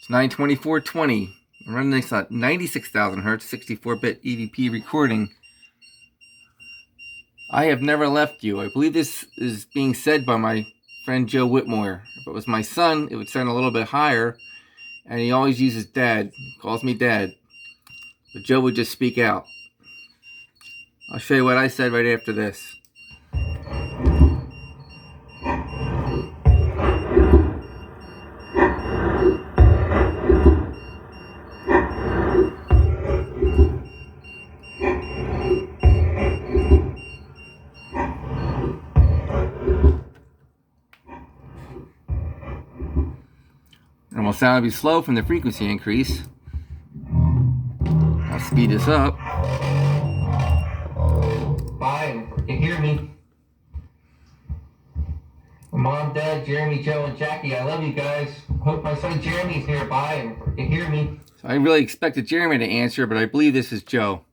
It's 9:24:20. I'm running this at 96,000 hertz, 64-bit EVP recording. I have never left you. I believe this is being said by my friend Joe Whitmoyer. If it was my son, it would sound a little bit higher, and he always uses dad. He calls me dad. But Joe would just speak out. I'll show you what I said right after this. Normal sound will be slow from the frequency increase. I'll speed this up. Bye, you hear me? Mom, Dad, Jeremy, Joe, and Jackie, I love you guys. Hope my son Jeremy's nearby and you hear me. So I really expected Jeremy to answer, but I believe this is Joe.